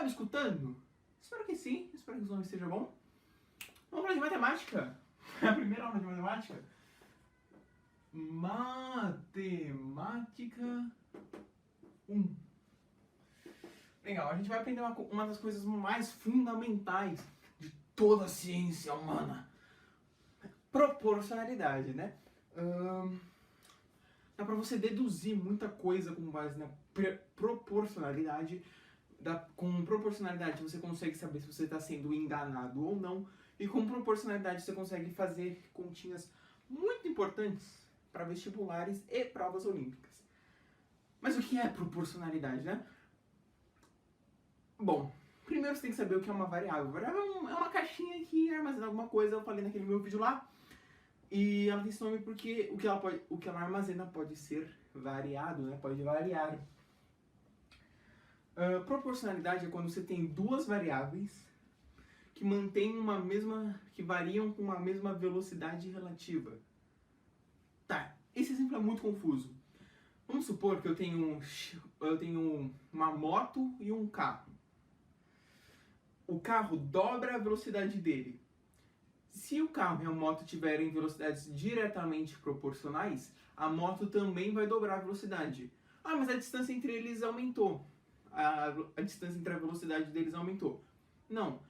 me escutando? Espero que sim, espero que o som esteja bom. Vamos falar de matemática. É a primeira aula de matemática. Matemática 1. Legal, a gente vai aprender uma das coisas mais fundamentais de toda a ciência humana. Proporcionalidade, né? Dá pra você deduzir muita coisa com base na proporcionalidade. Com proporcionalidade você consegue saber se você está sendo enganado ou não. E com proporcionalidade você consegue fazer continhas muito importantes para vestibulares e provas olímpicas. Mas o que é proporcionalidade, né? Bom, primeiro você tem que saber o que é uma variável. Variável é uma caixinha que armazena alguma coisa, eu falei naquele meu vídeo lá. E ela tem esse nome porque o que ela armazena pode ser variado, né? Pode variar. Proporcionalidade é quando você tem duas variáveis que que variam com uma mesma velocidade relativa. Tá, esse exemplo é muito confuso. Vamos supor que eu tenho uma moto e um carro. O carro dobra a velocidade dele. Se o carro e a moto tiverem velocidades diretamente proporcionais, a moto também vai dobrar a velocidade. Ah, mas a distância entre eles aumentou. A distância entre a velocidade deles aumentou. Não,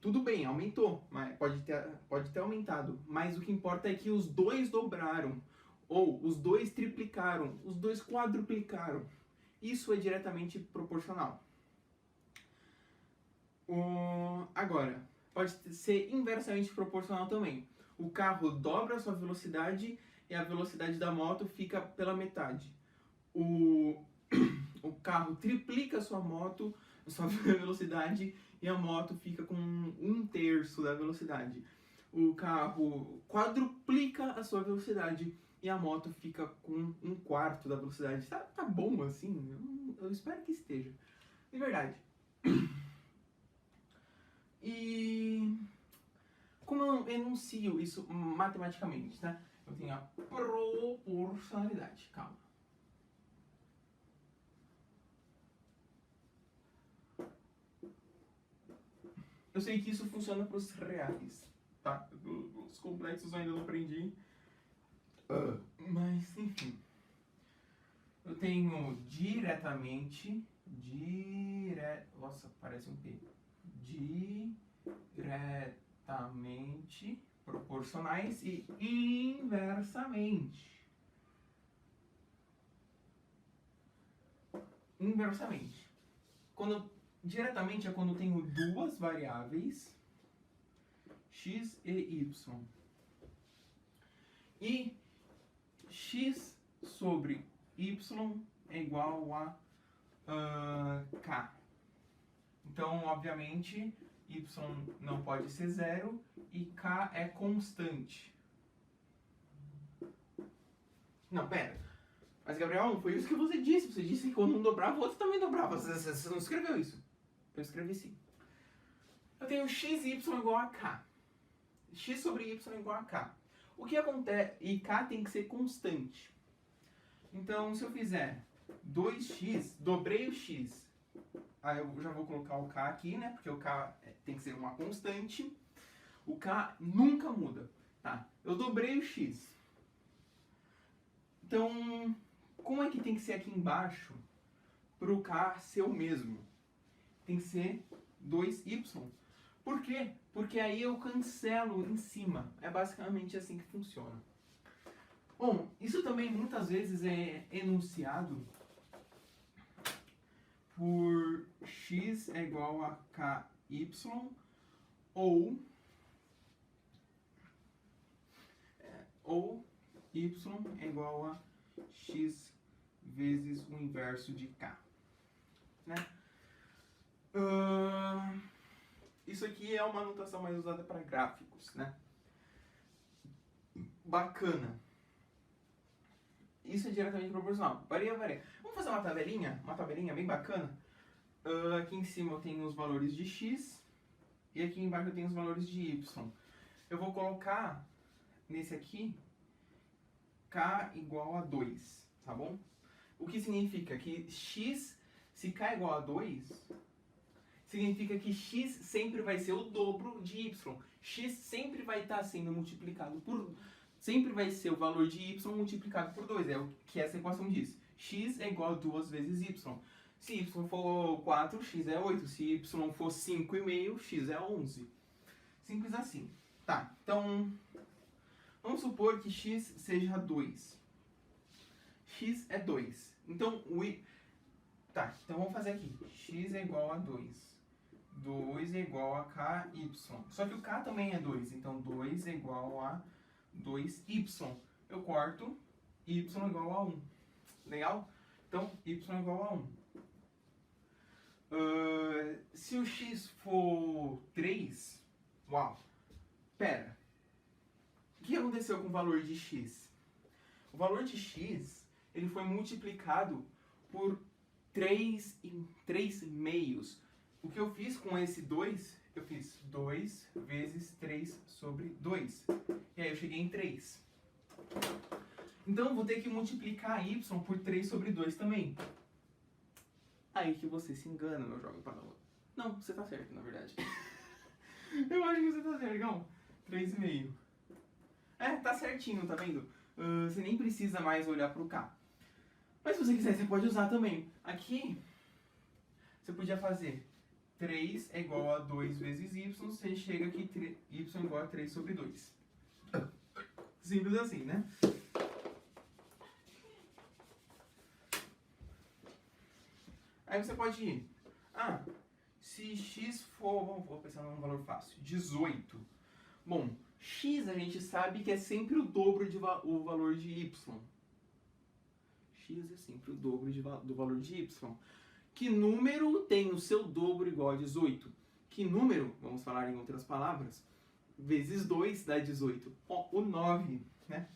tudo bem, aumentou, mas pode ter aumentado. Mas o que importa é que os dois dobraram, ou os dois triplicaram, os dois quadruplicaram. Isso é diretamente proporcional. Agora, pode ser inversamente proporcional também. O carro dobra a sua velocidade e a velocidade da moto fica pela metade. O carro triplica a sua velocidade e a moto fica com 1/3 da velocidade. O carro quadruplica a sua velocidade e a moto fica com 1/4 da velocidade. Tá bom assim? Eu espero que esteja. De verdade. E como eu enuncio isso matematicamente, né? Eu tenho a proporcionalidade. Calma. Eu sei que isso funciona para os reais, tá? Os complexos eu ainda não aprendi. Mas, enfim. Eu tenho diretamente... Nossa, parece um P. Diretamente proporcionais e inversamente. Diretamente é quando eu tenho duas variáveis, x e y. E x sobre y é igual a k. Então, obviamente, y não pode ser zero e k é constante. Não, pera. Mas, Gabriel, não foi isso que você disse. Você disse que quando um dobrava, o outro também dobrava. Você não escreveu isso. Eu escrevi sim. Eu tenho x e y igual a k. X sobre y igual a k. O que acontece? E k tem que ser constante. Então, se eu fizer 2x, dobrei o x. Aí eu já vou colocar o k aqui, né? Porque o k tem que ser uma constante. O k nunca muda, tá? Eu dobrei o x. Então, como é que tem que ser aqui embaixo para o k ser o mesmo? Tem que ser 2y. Por quê? Porque aí eu cancelo em cima. É basicamente assim que funciona. Bom, isso também muitas vezes é enunciado por x é igual a ky ou y é igual a x vezes o inverso de k. Né? Isso aqui é uma notação mais usada para gráficos, né? Bacana. Isso é diretamente proporcional. Varia. Vamos fazer uma tabelinha bem bacana. Aqui em cima eu tenho os valores de x e aqui embaixo eu tenho os valores de y. Eu vou colocar nesse aqui k igual a 2, tá bom? O que significa que x, se k é igual a 2, significa que x sempre vai ser o dobro de y. X sempre vai estar sendo multiplicado por... Sempre vai ser o valor de y multiplicado por 2. É o que essa equação diz. X é igual a 2 vezes y. Se y for 4, x é 8. Se y for 5,5, x é 11. Simples assim. Tá, então... Vamos supor que x seja 2. X é 2. Então, Tá, então vamos fazer aqui. X é igual a 2. 2 é igual a ky. Só que o k também é 2. Então, 2 é igual a 2y. Eu corto y igual a 1. Legal? Então, y igual a 1. Se o x for 3... Uau! Pera. O que aconteceu com o valor de x? O valor de x ele foi multiplicado por 3 meios. O que eu fiz com esse 2, eu fiz 2 vezes 3 sobre 2. E aí eu cheguei em 3. Então eu vou ter que multiplicar y por 3 sobre 2 também. Aí que você se engana, meu jovem padawan. Não, você tá certo, na verdade. Eu acho que você tá certo, não. 3,5. Tá certinho, tá vendo? Você nem precisa mais olhar pro K. Mas se você quiser, você pode usar também. Aqui, você podia fazer 3 é igual a 2 vezes y, você chega aqui, y é igual a 3 sobre 2. Simples assim, né? Aí você pode ir. Se x for... Vou pensar num valor fácil. 18. Bom, x a gente sabe que é sempre o dobro o valor de y. X é sempre o dobro do valor de y. Que número tem o seu dobro igual a 18? Que número, vamos falar em outras palavras, vezes 2 dá 18. O 9, né?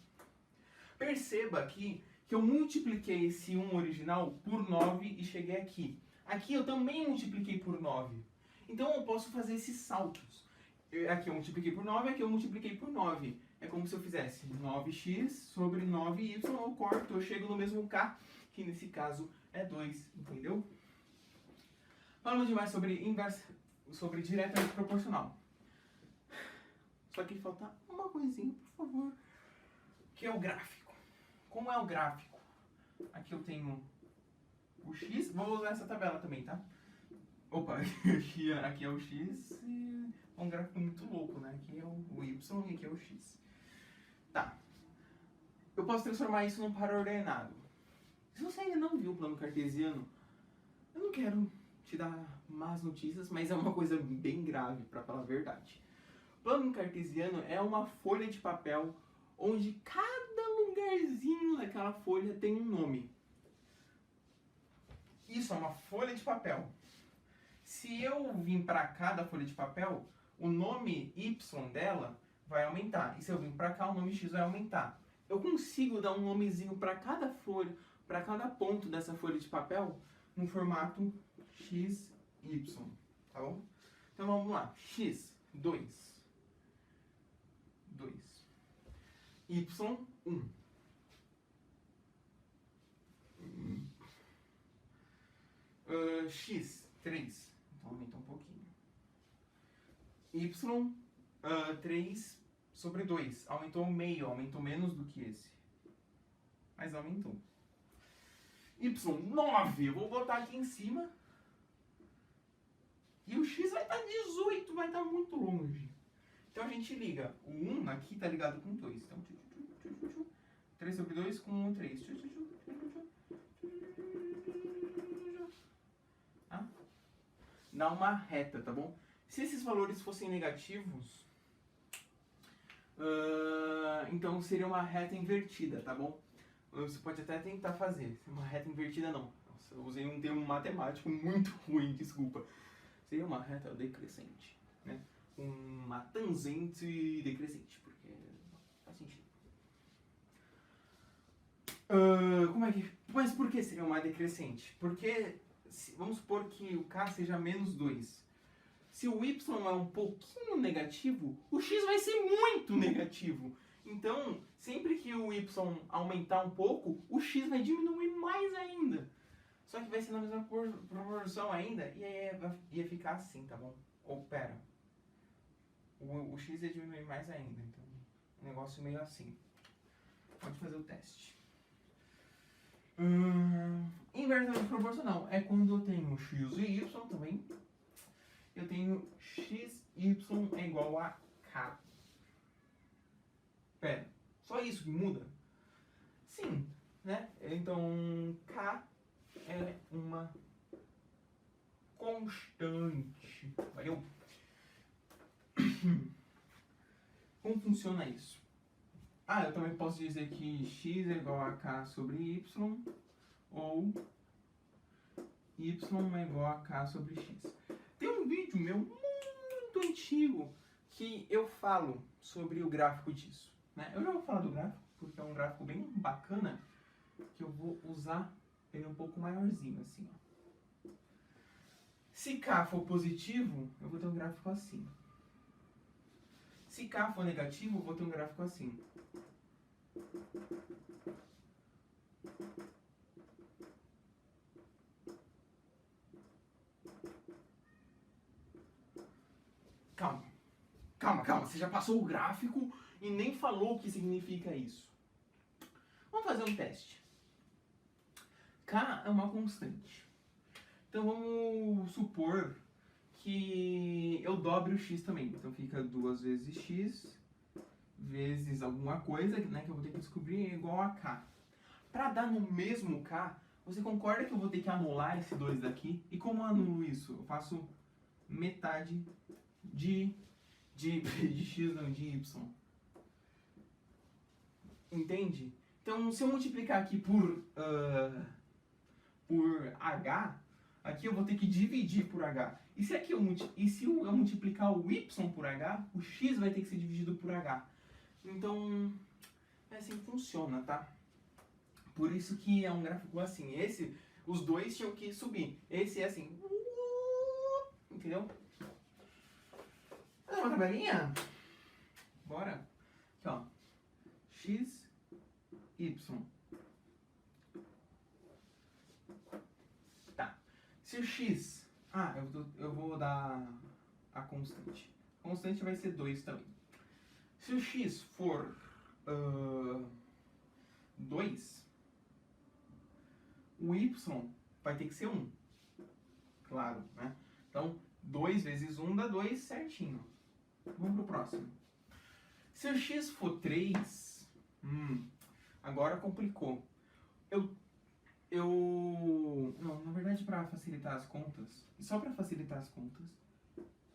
Perceba aqui que eu multipliquei esse 1 original por 9 e cheguei aqui. Aqui eu também multipliquei por 9. Então eu posso fazer esses saltos. Aqui eu multipliquei por 9, aqui eu multipliquei por 9. É como se eu fizesse 9x sobre 9y, eu corto, eu chego no mesmo k, que nesse caso é 2, entendeu? Falamos demais sobre diretamente proporcional. Só que falta uma coisinha, por favor, que é o gráfico. Como é o gráfico? Aqui eu tenho o x, vou usar essa tabela também, tá? Opa, aqui é o x e é um gráfico muito louco, né? Aqui é o y e aqui é o x. Tá. Eu posso transformar isso num par ordenado. Se você ainda não viu o plano cartesiano, eu não quero te dar más notícias, mas é uma coisa bem grave, para falar a verdade. O plano cartesiano é uma folha de papel onde cada lugarzinho daquela folha tem um nome. Isso é uma folha de papel. Se eu vim para cá da folha de papel, o nome y dela vai aumentar. E se eu vim para cá, o nome x vai aumentar. Eu consigo dar um nomezinho para cada folha, para cada ponto dessa folha de papel, no formato x, y. Tá bom? Então vamos lá. X, 2. 2. Y, 1. X, 3. Então aumenta um pouquinho. Y, 3 sobre 2. Aumentou meio, aumentou menos do que esse. Mas aumentou. Y, 9. Eu vou botar aqui em cima. E o x vai estar 18, vai estar muito longe. Então a gente liga. O 1 aqui está ligado com 2. Então, 3 sobre 2 com 3. Dá uma reta, tá bom? Se esses valores fossem negativos, então seria uma reta invertida, tá bom? Você pode até tentar fazer. Uma reta invertida não. Nossa, eu usei um termo matemático muito ruim, desculpa. Seria uma reta decrescente, né? Uma tangente decrescente, porque faz sentido. Mas por que seria uma decrescente? Porque, vamos supor que o k seja menos 2. Se o y é um pouquinho negativo, o x vai ser muito negativo. Então, sempre que o y aumentar um pouco, o x vai diminuir mais ainda. Só que vai ser na mesma proporção ainda, e aí ia ficar assim, tá bom? Ou pera, o x ia diminuir mais ainda, então um negócio meio assim. Pode fazer o teste. Inversamente proporcional é quando eu tenho x e y também. Eu tenho xy é igual a k. Pera, só isso que muda? Sim, né? Então k é uma constante. Valeu? Como funciona isso? Eu também posso dizer que x é igual a k sobre y, ou y é igual a k sobre x. Tem um vídeo meu muito antigo que eu falo sobre o gráfico disso, né? Eu já vou falar do gráfico, porque é um gráfico bem bacana, que eu vou usar ele um pouco maiorzinho, assim, ó. Se k for positivo, eu vou ter um gráfico assim. Se k for negativo, eu vou ter um gráfico assim. Calma, você já passou o gráfico e nem falou o que significa isso. Vamos fazer um teste. K é uma constante. Então vamos supor que eu dobre o x também. Então fica 2 vezes x vezes alguma coisa, né, que eu vou ter que descobrir, é igual a k. Para dar no mesmo k, você concorda que eu vou ter que anular esse 2 daqui? E como eu anulo isso? Eu faço metade de x, não, de y. Entende? Então, se eu multiplicar aqui por h, aqui eu vou ter que dividir por h. E se eu multiplicar o y por h, o x vai ter que ser dividido por h. Então, é assim que funciona, tá? Por isso que é um gráfico assim. Os dois tinham que subir. Esse é assim. Entendeu? Fazer uma tabelinha? Bora. Aqui, ó. X, Y. Tá. Se o X... eu vou dar a constante. A constante vai ser 2 também. Se o X for 2, o Y vai ter que ser 1. Claro, né? Então, 2 vezes 1 dá 2 certinho. Vamos pro próximo. Se o x for 3, agora complicou. Não, na verdade, para facilitar as contas, só para facilitar as contas,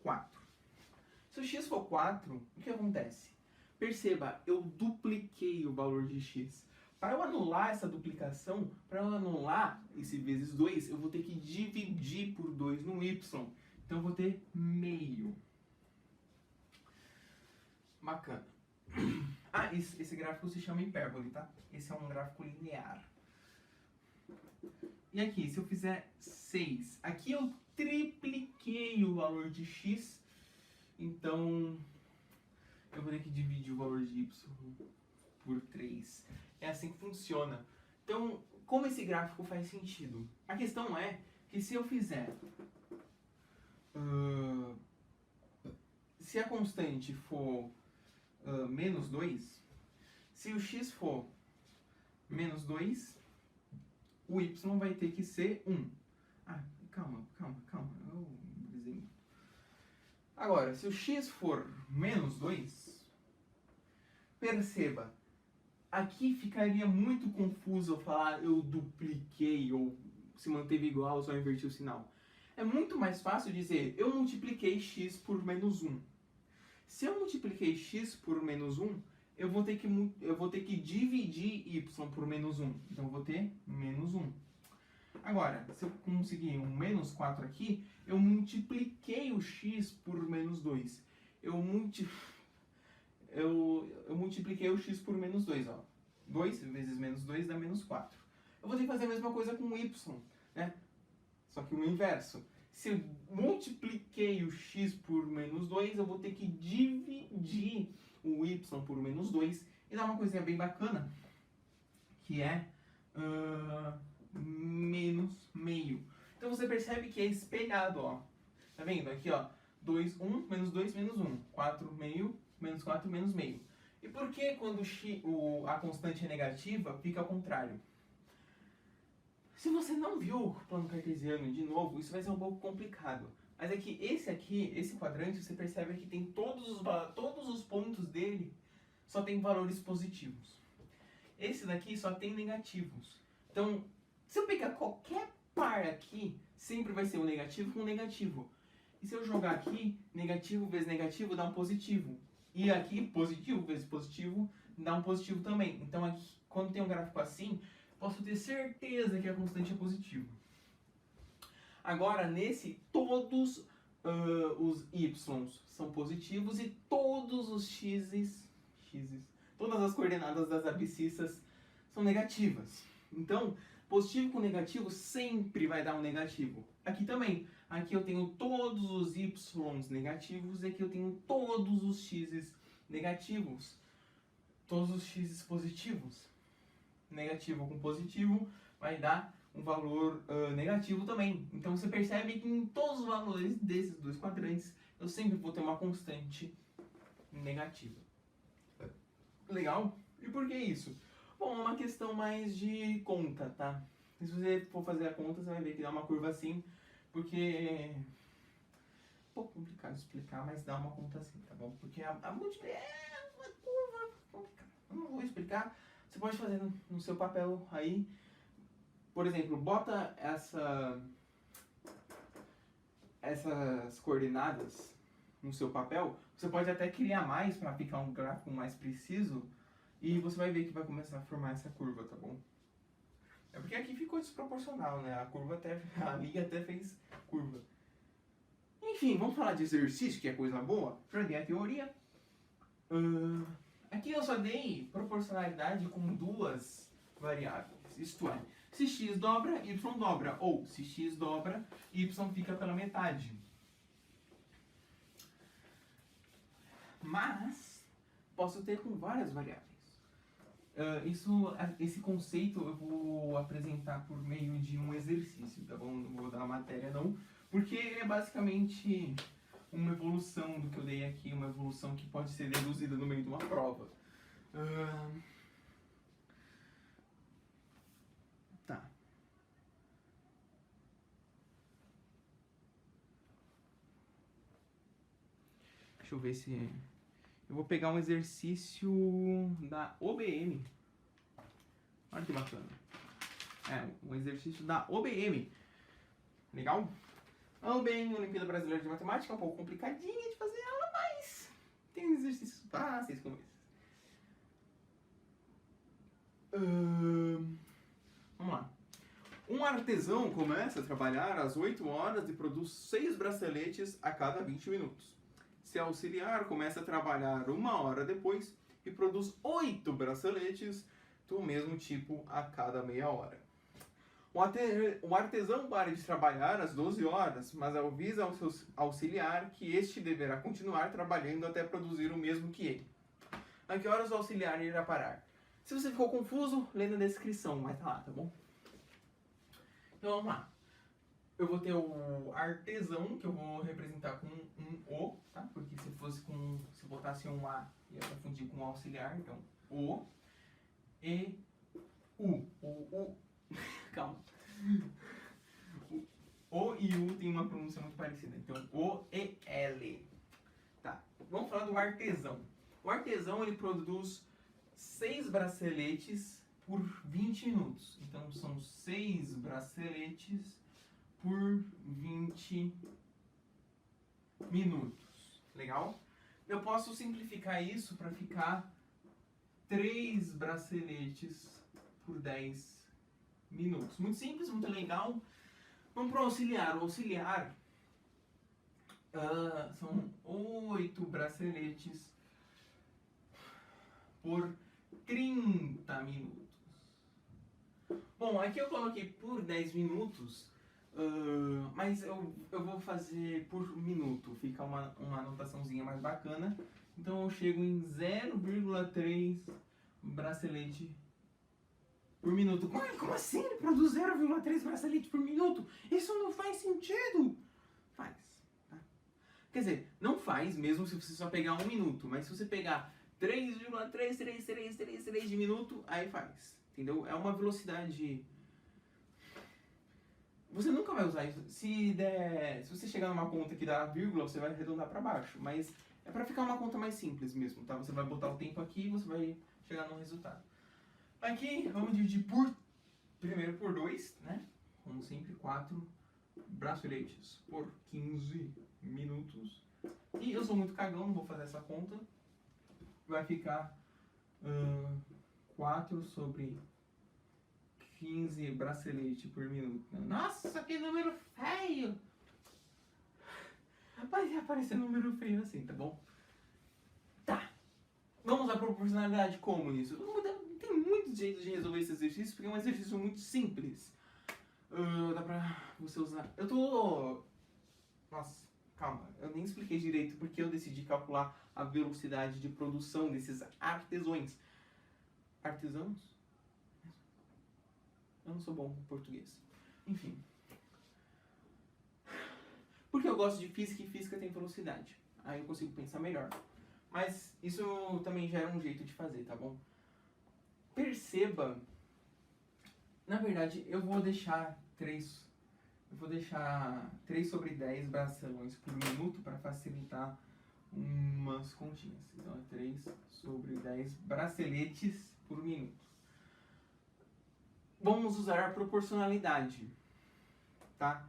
4. Se o x for 4, o que acontece? Perceba, eu dupliquei o valor de x. Para eu anular essa duplicação, para eu anular esse vezes 2, eu vou ter que dividir por 2 no y. Então eu vou ter meio. Bacana. Esse gráfico se chama hipérbole, tá? Esse é um gráfico linear. E aqui, se eu fizer 6, aqui eu tripliquei o valor de x, então eu vou ter que dividir o valor de y por 3. É assim que funciona. Então, como esse gráfico faz sentido? A questão é que se eu fizer... se a constante for menos 2, se o x for menos 2, o y vai ter que ser 1. Calma. Eu desenho. Agora, se o x for menos 2, perceba, aqui ficaria muito confuso eu falar eu dupliquei ou se manteve igual, só inverti o sinal. É muito mais fácil dizer eu multipliquei x por menos 1. Se eu multipliquei x por menos 1, eu vou ter que dividir y por menos 1. Então eu vou ter menos 1. Agora, se eu conseguir um menos 4 aqui, eu multipliquei o x por menos 2. Eu multipliquei o x por menos 2, ó. 2 vezes menos 2 dá menos 4. Eu vou ter que fazer a mesma coisa com o y, né? Só que o inverso. Se eu multipliquei o x por menos 2, eu vou ter que dividir o y por menos 2 e dá uma coisinha bem bacana, que é menos meio. você percebe que é espelhado, ó. Tá vendo? Aqui, ó. 2, 1, menos 2, menos 1. 4, meio, menos 4, menos meio. E por que quando a constante é negativa, fica ao contrário? Se você não viu o plano cartesiano de novo, isso vai ser um pouco complicado. Mas é que esse quadrante, você percebe que tem todos os pontos dele só tem valores positivos. Esse daqui só tem negativos. Então, se eu pegar qualquer par aqui, sempre vai ser um negativo com um negativo. E se eu jogar aqui, negativo vezes negativo dá um positivo. E aqui, positivo vezes positivo, dá um positivo também. Então, aqui, quando tem um gráfico assim, posso ter certeza que a constante é positiva. Agora, nesse, todos os y são positivos e todos os x's, todas as coordenadas das abscissas são negativas. Então, positivo com negativo sempre vai dar um negativo. Aqui também. Aqui eu tenho todos os y negativos e aqui eu tenho todos os x's negativos. Todos os x's positivos. Negativo com positivo vai dar um valor negativo também. Então você percebe que em todos os valores desses dois quadrantes eu sempre vou ter uma constante negativa. Legal? E por que isso? Bom, é uma questão mais de conta, tá? Se você for fazer a conta, você vai ver que dá uma curva assim, porque é um pouco complicado de explicar, mas dá uma conta assim, tá bom? Porque a múltipla é uma curva complicada. Eu não vou explicar. Você pode fazer no seu papel aí. Por exemplo, bota essas coordenadas no seu papel. Você pode até criar mais para ficar um gráfico mais preciso. E você vai ver que vai começar a formar essa curva, tá bom? É porque aqui ficou desproporcional, né? A liga até fez curva. Enfim, vamos falar de exercício, que é coisa boa. Já dei a teoria. Aqui eu só dei proporcionalidade com duas variáveis. Isto é, se x dobra, y dobra. Ou se x dobra, y fica pela metade. Mas posso ter com várias variáveis. Esse conceito eu vou apresentar por meio de um exercício, tá bom? Não vou dar a matéria não, porque é basicamente uma evolução do que eu dei aqui, uma evolução que pode ser deduzida no meio de uma prova. Tá. Deixa eu ver se... Eu vou pegar um exercício da OBM. Olha que bacana. Um exercício da OBM. Legal? A OBM, Olimpíada Brasileira de Matemática, é um pouco complicadinha de fazer ela, mas tem exercícios fáceis como esses. Vamos lá. Um artesão começa a trabalhar às 8 horas e produz 6 braceletes a cada 20 minutos. Seu auxiliar começa a trabalhar 1 hora depois e produz 8 braceletes do mesmo tipo a cada meia hora. O artesão para de trabalhar às 12 horas, mas avisa ao seu auxiliar que este deverá continuar trabalhando até produzir o mesmo que ele. A que horas o auxiliar irá parar? Se você ficou confuso, lê na descrição, mas tá lá, tá bom? Então vamos lá. Eu vou ter o artesão, que eu vou representar com um O, tá? Porque se botasse um A, ia confundir com o auxiliar. Então, O, E, U. Calma. O e U tem uma pronúncia muito parecida. Então, O, E, L. Tá. Vamos falar do artesão. O artesão, ele produz 6 braceletes por 20 minutos. Então, são 6 braceletes por 20 minutos. Legal? Eu posso simplificar isso para ficar 3 braceletes por 10 minutos. Muito simples, muito legal. Vamos para o auxiliar. O auxiliar são 8 braceletes por 30 minutos. Bom, aqui eu coloquei por 10 minutos. Mas eu vou fazer por minuto, fica uma anotaçãozinha mais bacana. Então eu chego em 0,3 bracelete por minuto. Como assim ele produz 0,3 braceletes por minuto? Isso não faz sentido. Faz. Tá? Quer dizer, não faz mesmo se você só pegar 1 minuto. Mas se você pegar 3,3333 de minuto, aí faz. Entendeu? É uma velocidade... Você nunca vai usar isso. Se você chegar numa conta que dá vírgula, você vai arredondar para baixo. Mas é para ficar uma conta mais simples mesmo, tá? Você vai botar o tempo aqui e você vai chegar no resultado. Aqui, vamos dividir primeiro por 2, né? Como sempre, 4 braceletes por 15 minutos. E eu sou muito cagão, não vou fazer essa conta. Vai ficar 4 sobre 15 braceletes por minuto. Nossa, que número feio! Vai aparecer número feio assim, tá bom? Tá. Vamos usar proporcionalidade como nisso? Tem muitos jeitos de resolver esse exercício, porque é um exercício muito simples. Dá pra você usar... Nossa, calma. Eu nem expliquei direito porque eu decidi calcular a velocidade de produção desses artesões. Artesãos? Eu não sou bom com português. Enfim. Porque eu gosto de física e física tem velocidade. Aí eu consigo pensar melhor. Mas isso também já é um jeito de fazer, tá bom? Perceba... Na verdade, eu vou deixar 3 sobre 10 bracelões por minuto para facilitar umas continhas. Então é 3 sobre 10 braceletes por minuto. Vamos usar a proporcionalidade, tá?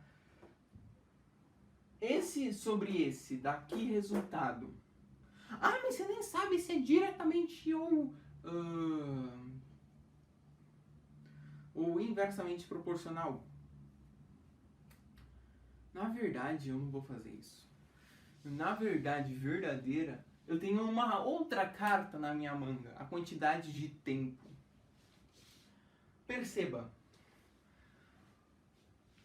Esse sobre esse dá que resultado? Ah, mas você nem sabe se é diretamente ou inversamente proporcional. Na verdade, eu não vou fazer isso. Na verdade verdadeira, eu tenho uma outra carta na minha manga, a quantidade de tempo. Perceba,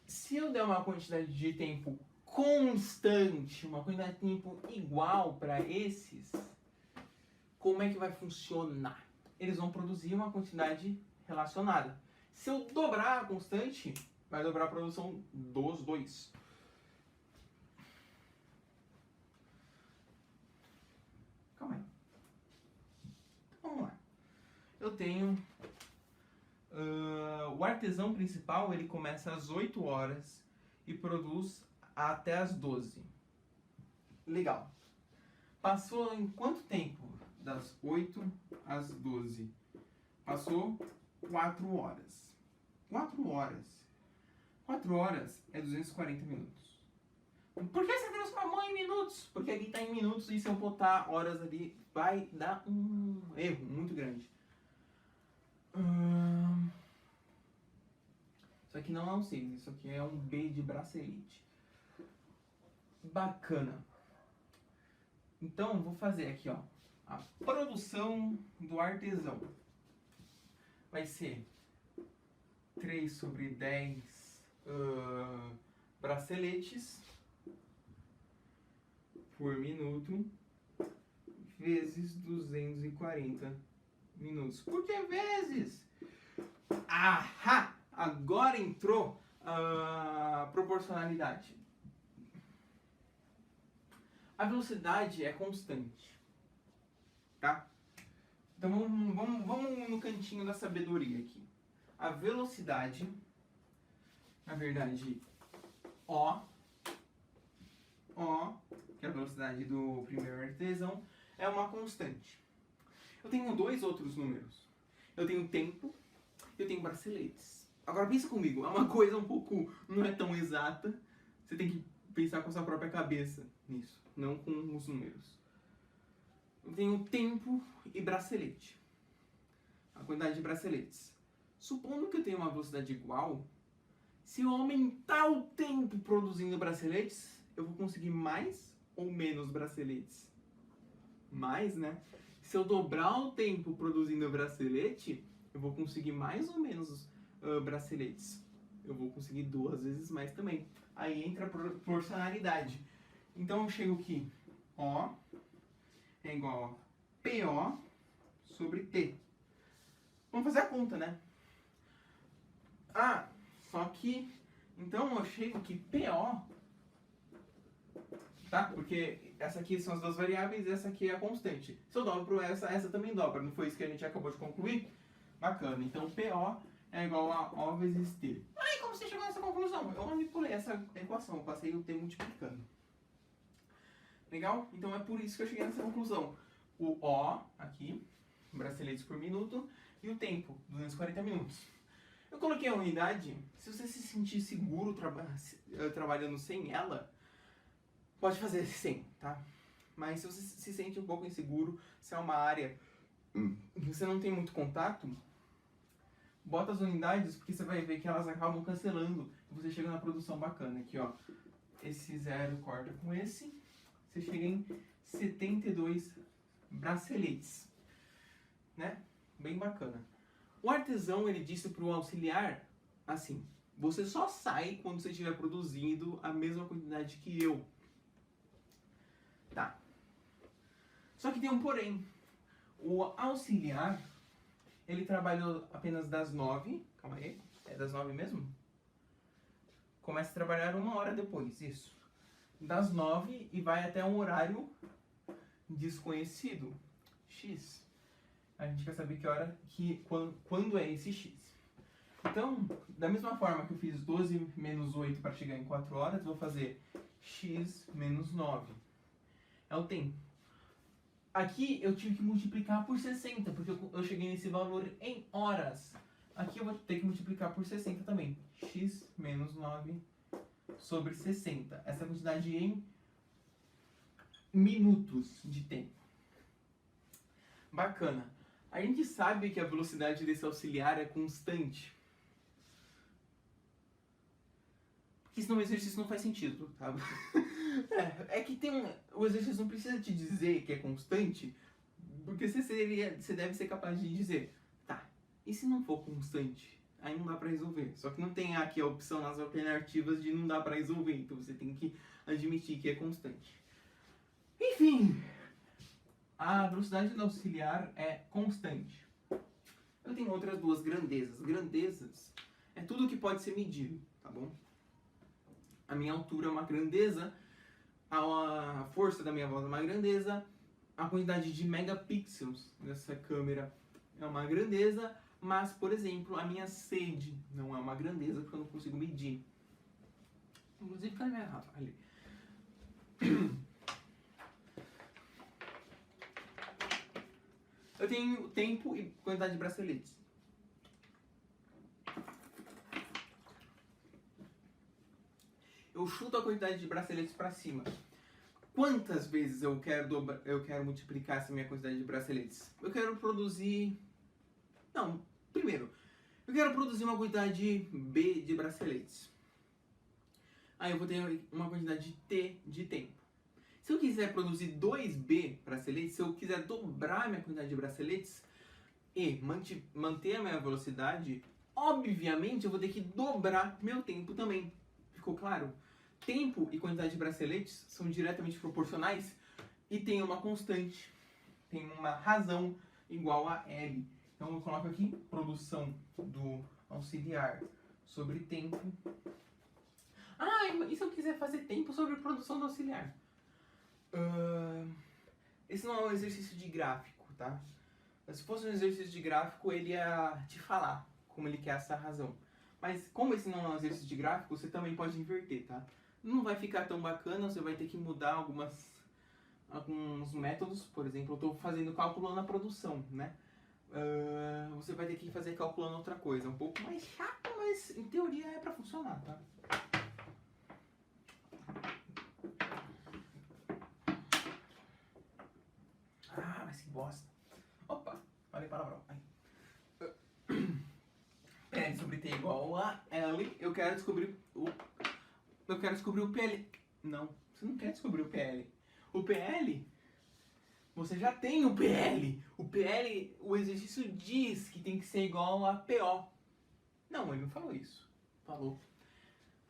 se eu der uma quantidade de tempo constante, uma quantidade de tempo igual para esses, como é que vai funcionar? Eles vão produzir uma quantidade relacionada. Se eu dobrar a constante, vai dobrar a produção dos dois. Calma aí. Então, vamos lá. Eu tenho... o artesão principal, ele começa às 8 horas e produz até às 12. Legal. Passou em quanto tempo? Das 8 às 12. Passou 4 horas. 4 horas. 4 horas é 240 minutos. Por que você transformou em minutos? Porque aqui está em minutos e se eu botar horas ali, vai dar um erro muito grande. Isso aqui não é um 6, isso aqui é um B de bracelete. Bacana. Então, vou fazer aqui, ó, a produção do artesão. Vai ser 3 sobre 10 braceletes por minuto vezes 240 minutos. Por que vezes? Ahá! Agora entrou a proporcionalidade. A velocidade é constante, tá? Então vamos no cantinho da sabedoria aqui. A velocidade, na verdade, O, que é a velocidade do primeiro artesão, é uma constante. Eu tenho 2 outros números. Eu tenho tempo, eu tenho braceletes. Agora pensa comigo, é uma coisa um pouco, não é tão exata. Você tem que pensar com a sua própria cabeça nisso, não com os números. Eu tenho tempo e bracelete. A quantidade de braceletes. Supondo que eu tenho uma velocidade igual, se eu aumentar o tempo produzindo braceletes, eu vou conseguir mais ou menos braceletes? Mais, né? Se eu dobrar o tempo produzindo bracelete, eu vou conseguir mais ou menos braceletes. Eu vou conseguir 2 vezes mais também. Aí entra a proporcionalidade. Então eu chego aqui, O é igual a PO sobre T. Vamos fazer a conta, né? Ah, só que, então eu chego que PO, tá? Porque essa aqui são as duas variáveis e essa aqui é a constante. Se eu dobro essa, essa também dobra. Não foi isso que a gente acabou de concluir? Bacana. Então PO é igual a O vezes T. Aí como você chegou nessa conclusão? Eu manipulei essa equação, eu passei o T multiplicando. Legal? Então é por isso que eu cheguei nessa conclusão. O O aqui, braceletes por minuto, e o tempo, 240 minutos. Eu coloquei a unidade, se você se sentir seguro trabalhando sem ela, pode fazer sem, tá? Mas se você se sente um pouco inseguro, se é uma área que você não tem muito contato, bota as unidades, porque você vai ver que elas acabam cancelando e você chega na produção bacana. Aqui, ó, esse 0 corta com esse, você chega em 72 braceletes, né? Bem bacana. O artesão, ele disse para o auxiliar, assim, você só sai quando você estiver produzindo a mesma quantidade que eu. Tá. Só que tem um porém. O auxiliar, ele trabalhou apenas das 9, calma aí, é das 9 mesmo? Começa a trabalhar 1 hora depois, isso. Das 9 e vai até um horário desconhecido, X. A gente quer saber que hora, quando é esse X. Então, da mesma forma que eu fiz 12 menos 8 para chegar em 4 horas, eu vou fazer X menos 9. É o tempo. Aqui eu tive que multiplicar por 60, porque eu cheguei nesse valor em horas. Aqui eu vou ter que multiplicar por 60 também. X menos 9 sobre 60. Essa quantidade em minutos de tempo. Bacana. A gente sabe que a velocidade desse auxiliar é constante. Porque senão o exercício não faz sentido, tá? É que o exercício não precisa te dizer que é constante, porque você deve ser capaz de dizer, tá, e se não for constante? Aí não dá pra resolver. Só que não tem aqui a opção nas alternativas de não dá pra resolver, então você tem que admitir que é constante. Enfim, a velocidade do auxiliar é constante. Eu tenho outras duas grandezas. Grandezas é tudo que pode ser medido, tá bom? A minha altura é uma grandeza, a força da minha voz é uma grandeza, a quantidade de megapixels dessa câmera é uma grandeza, mas, por exemplo, a minha sede não é uma grandeza porque eu não consigo medir. Inclusive, cadê minha garrafa? Ali. Eu tenho tempo e quantidade de braceletes. Eu chuto a quantidade de braceletes para cima. Quantas vezes eu quero multiplicar essa minha quantidade de braceletes? Eu quero produzir... Não, primeiro, eu quero produzir uma quantidade B de braceletes. Aí eu vou ter uma quantidade T de tempo. Se eu quiser produzir 2B braceletes, se eu quiser dobrar a minha quantidade de braceletes e manter a minha velocidade, obviamente eu vou ter que dobrar meu tempo também. Ficou claro? Tempo e quantidade de braceletes são diretamente proporcionais e tem uma constante, tem uma razão igual a L. Então eu coloco aqui produção do auxiliar sobre tempo. Ah, e se eu quiser fazer tempo sobre produção do auxiliar? Esse não é um exercício de gráfico, tá? Se fosse um exercício de gráfico, ele ia te falar como ele quer essa razão. Mas como esse não é um exercício de gráfico, você também pode inverter, tá? Não vai ficar tão bacana, você vai ter que mudar alguns métodos. Por exemplo, eu estou fazendo cálculo na produção, né? Você vai ter que fazer calculando outra coisa. É um pouco mais chato, mas em teoria é pra funcionar, tá? Ah, mas que bosta. Opa, falei palavrão. PL sobre T igual a L. Eu quero descobrir o PL. Não, você não quer descobrir o PL. O PL, você já tem o PL. O PL, o exercício diz que tem que ser igual a PO. Não, ele não falou isso. Falou.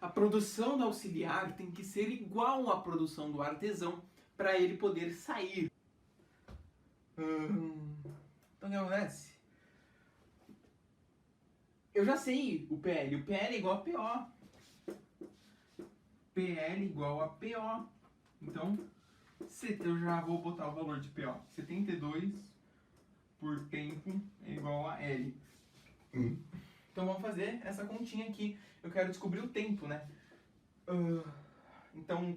A produção do auxiliar tem que ser igual à produção do artesão para ele poder sair. Então o que acontece? Eu já sei o PL. O PL é igual a PO. PL igual a PO. Então, eu já vou botar o valor de PO. 72 por tempo é igual a L. Então vamos fazer essa continha aqui. Eu quero descobrir o tempo, né? Então o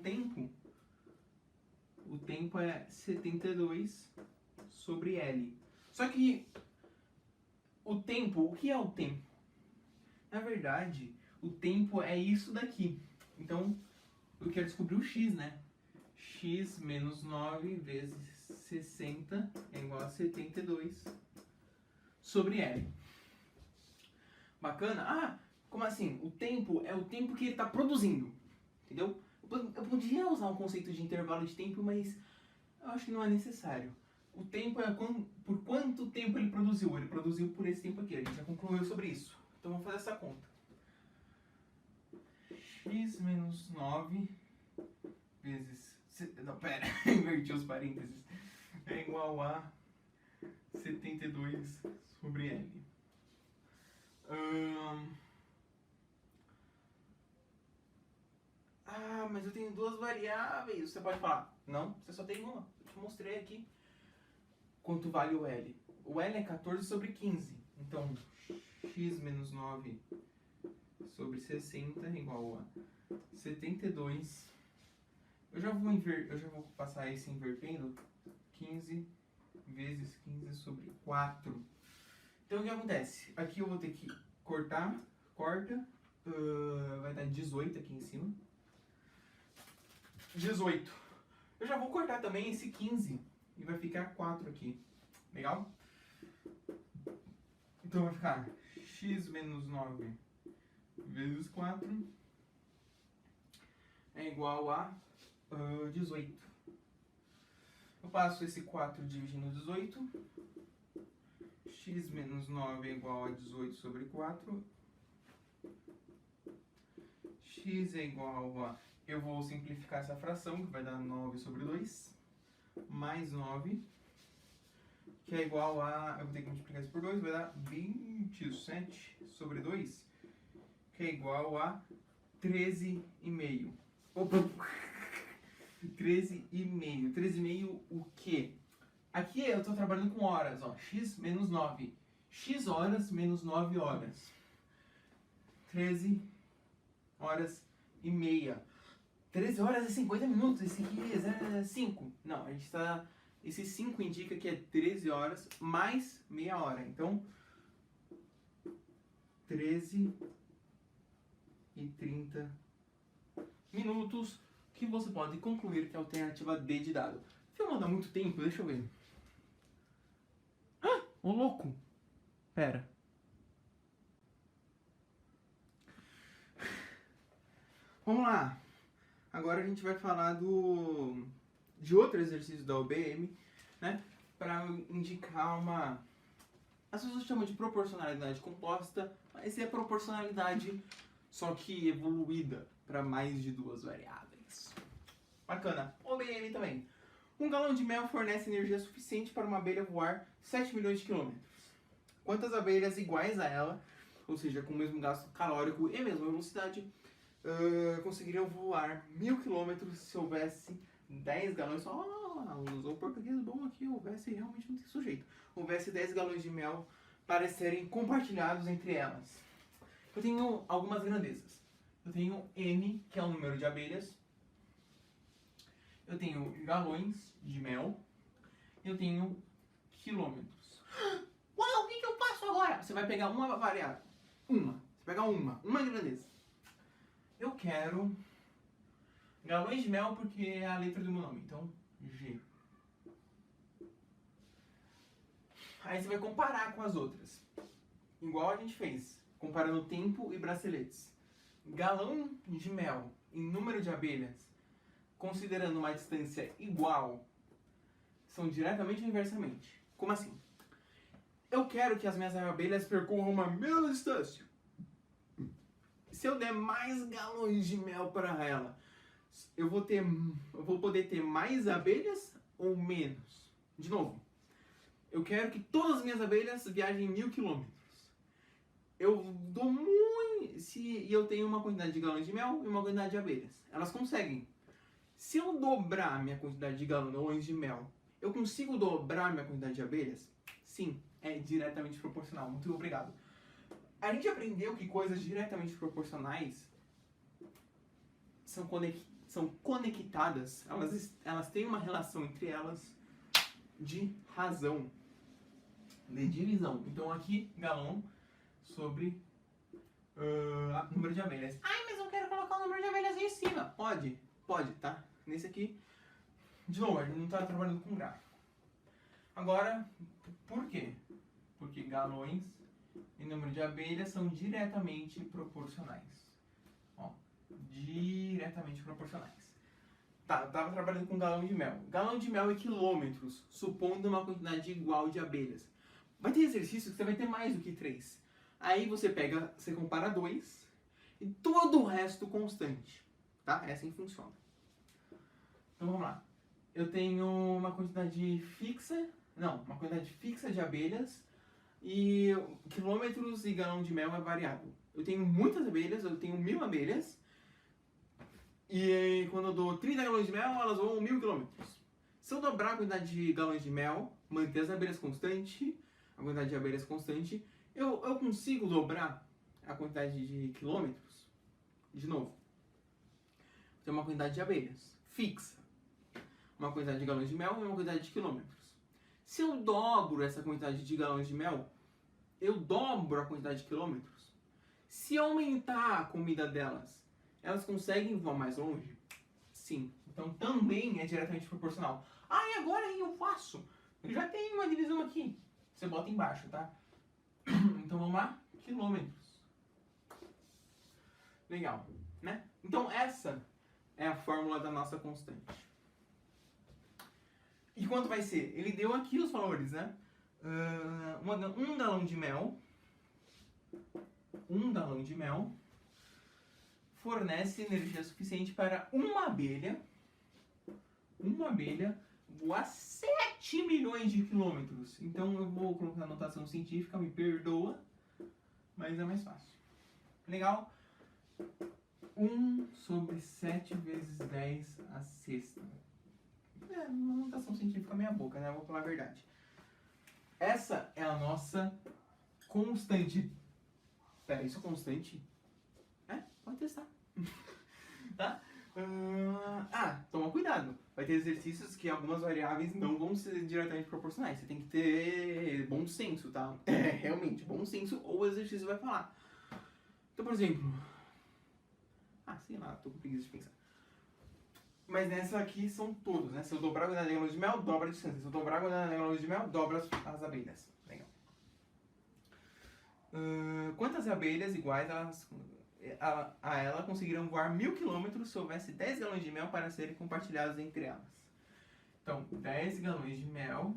tempo é 72 sobre L. Só que o que é o tempo? Na verdade, o tempo é isso daqui. Então, eu quero descobrir o x, né? X menos 9 vezes 60 é igual a 72 sobre L. Bacana? Ah, como assim? O tempo é o tempo que ele está produzindo. Entendeu? Eu podia usar um conceito de intervalo de tempo, mas eu acho que não é necessário. O tempo é por quanto tempo ele produziu. Ele produziu por esse tempo aqui. A gente já concluiu sobre isso. Então vamos fazer essa conta. X menos 9 vezes... Não, pera. Inverti os parênteses. É igual a 72 sobre L. Ah, mas eu tenho duas variáveis. Você pode falar, não, você só tem uma. Eu te mostrei aqui quanto vale o L. O L é 14 sobre 15. Então, x menos 9 sobre 60 é igual a 72. Eu já vou passar esse invertendo. 15 vezes 15 sobre 4. Então, o que acontece? Aqui eu vou ter que corta. Vai dar 18 aqui em cima. 18. Eu já vou cortar também esse 15 e vai ficar 4 aqui. Legal? Então vai ficar x menos 9 vezes 4 é igual a 18. Eu passo esse 4 dividindo 18. X menos 9 é igual a 18 sobre 4. X é igual a... Eu vou simplificar essa fração, que vai dar 9 sobre 2, mais 9, que é igual a... Eu vou ter que multiplicar isso por 2, vai dar 27 sobre 2, que é igual a 13,5. Opa! 13,5. 13,5 o quê? Aqui eu estou trabalhando com horas, ó. X menos 9. X horas menos 9 horas. 13 horas e meia. 13 horas e 50 minutos. Esse aqui é 5. Não, a gente está... Esse 5 indica que é 13 horas mais meia hora. Então, 13 e 30 minutos, que você pode concluir que é a alternativa D de dado. Filmando há muito tempo, deixa eu ver. Ah, ô louco! Pera. Vamos lá. Agora a gente vai falar de outro exercício da OBM, né? Para indicar uma... As pessoas chamam de proporcionalidade composta, mas é proporcionalidade só que evoluída para mais de duas variáveis. Bacana. OBM também. Um galão de mel fornece energia suficiente para uma abelha voar 7 milhões de quilômetros. Quantas abelhas iguais a ela, ou seja, com o mesmo gasto calórico e a mesma velocidade, conseguiriam voar 1000 quilômetros se houvesse 10 galões... usou o português bom aqui, houvesse realmente não tem sujeito. Houvesse 10 galões de mel para serem compartilhados entre elas. Eu tenho algumas grandezas. Eu tenho N, que é o número de abelhas. Eu tenho galões de mel. Eu tenho quilômetros. Uau, o que eu faço agora? Você vai pegar uma variável. Você pega uma grandeza. Eu quero galões de mel porque é a letra do meu nome. Então, G. Aí você vai comparar com as outras. Igual a gente fez. Comparando tempo e braceletes. Galão de mel em número de abelhas, considerando uma distância igual, são diretamente ou inversamente. Como assim? Eu quero que as minhas abelhas percorram uma mesma distância. Se eu der mais galões de mel para ela, eu vou poder ter mais abelhas ou menos? De novo, eu quero que todas as minhas abelhas viajem 1000 quilômetros. eu dou muito... Se eu tenho uma quantidade de galões de mel e uma quantidade de abelhas. Elas conseguem. Se eu dobrar a minha quantidade de galões de mel, eu consigo dobrar a minha quantidade de abelhas? Sim, é diretamente proporcional. Muito obrigado. A gente aprendeu que coisas diretamente proporcionais são conectadas. Elas têm uma relação entre elas de razão, de divisão. Então aqui, galão sobre número de abelhas. Ai, mas eu quero colocar o número de abelhas aí em cima. Pode, tá? Nesse aqui, de novo, a gente não está trabalhando com gráfico. Agora, por quê? Porque galões e número de abelhas são diretamente proporcionais. Ó, diretamente proporcionais. Tá, eu tava trabalhando com galão de mel. Galão de mel é quilômetros, supondo uma quantidade igual de abelhas. Vai ter exercício que você vai ter mais do que 3. Aí você compara 2 e todo o resto constante. Tá? É assim que funciona. Então vamos lá. Eu tenho uma quantidade fixa de abelhas e quilômetros e galão de mel é variável. Eu tenho muitas abelhas, eu tenho 1000 abelhas e quando eu dou 30 galões de mel, elas voam 1000 quilômetros. Se eu dobrar a quantidade de galões de mel, manter as abelhas constante, a quantidade de abelhas constante, eu consigo dobrar a quantidade de quilômetros? De novo, tem uma quantidade de abelhas fixa, uma quantidade de galões de mel e uma quantidade de quilômetros. Se eu dobro essa quantidade de galões de mel, eu dobro a quantidade de quilômetros. Se aumentar a comida delas, elas conseguem voar mais longe? Sim. Então também é diretamente proporcional. Ah, e agora eu faço? Eu já tenho uma divisão aqui. Você bota embaixo, tá? Então vamos lá, quilômetros. Legal, né? Então essa é a fórmula da nossa constante. E quanto vai ser? Ele deu aqui os valores, né? Um galão de mel fornece energia suficiente para uma abelha voar 7 milhões de quilômetros. Então eu vou colocar a notação científica, me perdoa, mas é mais fácil. Legal? 1 sobre 7 vezes 10 a sexta. É uma notação científica meia boca, né? Eu vou falar a verdade. Essa é a nossa constante. Pera, isso é constante? Pode testar. Tá? Toma cuidado. Vai ter exercícios que algumas variáveis não vão ser diretamente proporcionais. Você tem que ter bom senso, tá? Realmente, bom senso ou o exercício vai falar. Então, por exemplo... sei lá, tô com preguiça de pensar. Mas nessa aqui são todos, né? Se eu dobrar a quantidade de galões de mel, dobra a distância. Se eu dobrar a quantidade de galões de mel, dobra as abelhas. Legal. Quantas abelhas iguais a ela conseguiriam voar 1000 quilômetros se houvesse 10 galões de mel para serem compartilhados entre elas? Então, 10 galões de mel,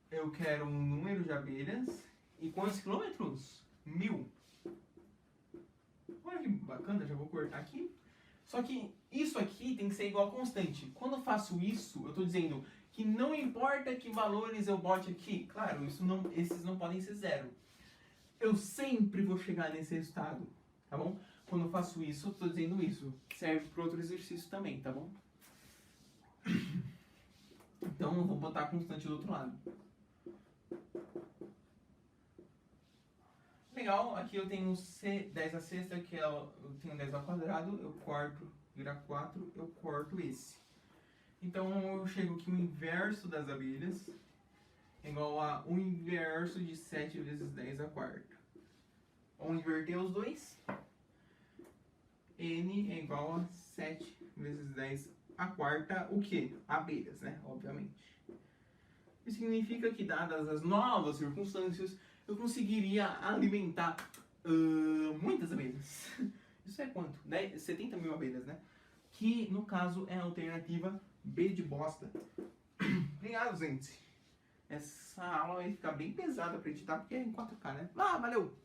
eu quero um número de abelhas, e quantos quilômetros? 1000. Olha que bacana, já vou cortar aqui. Só que isso aqui tem que ser igual a constante. Quando eu faço isso, eu estou dizendo que não importa que valores eu bote aqui. Claro, esses não podem ser zero. Eu sempre vou chegar nesse resultado, tá bom? Quando eu faço isso, eu estou dizendo isso. Serve para outro exercício também, tá bom? Então eu vou botar a constante do outro lado. Legal, aqui eu tenho 10 a sexta, que eu tenho 10 ao quadrado, eu corto, vira 4, eu corto esse. Então eu chego que o inverso das abelhas é igual a o inverso de 7 vezes 10 à quarta. Vamos inverter os dois. N é igual a 7 vezes 10 à quarta, o que? Abelhas, né? Obviamente. Isso significa que, dadas as novas circunstâncias, eu conseguiria alimentar muitas abelhas. Isso é quanto? 70 mil abelhas, né? Que, no caso, é a alternativa B de bosta. Obrigado, gente. Essa aula vai ficar bem pesada pra editar, porque é em 4K, né? Valeu!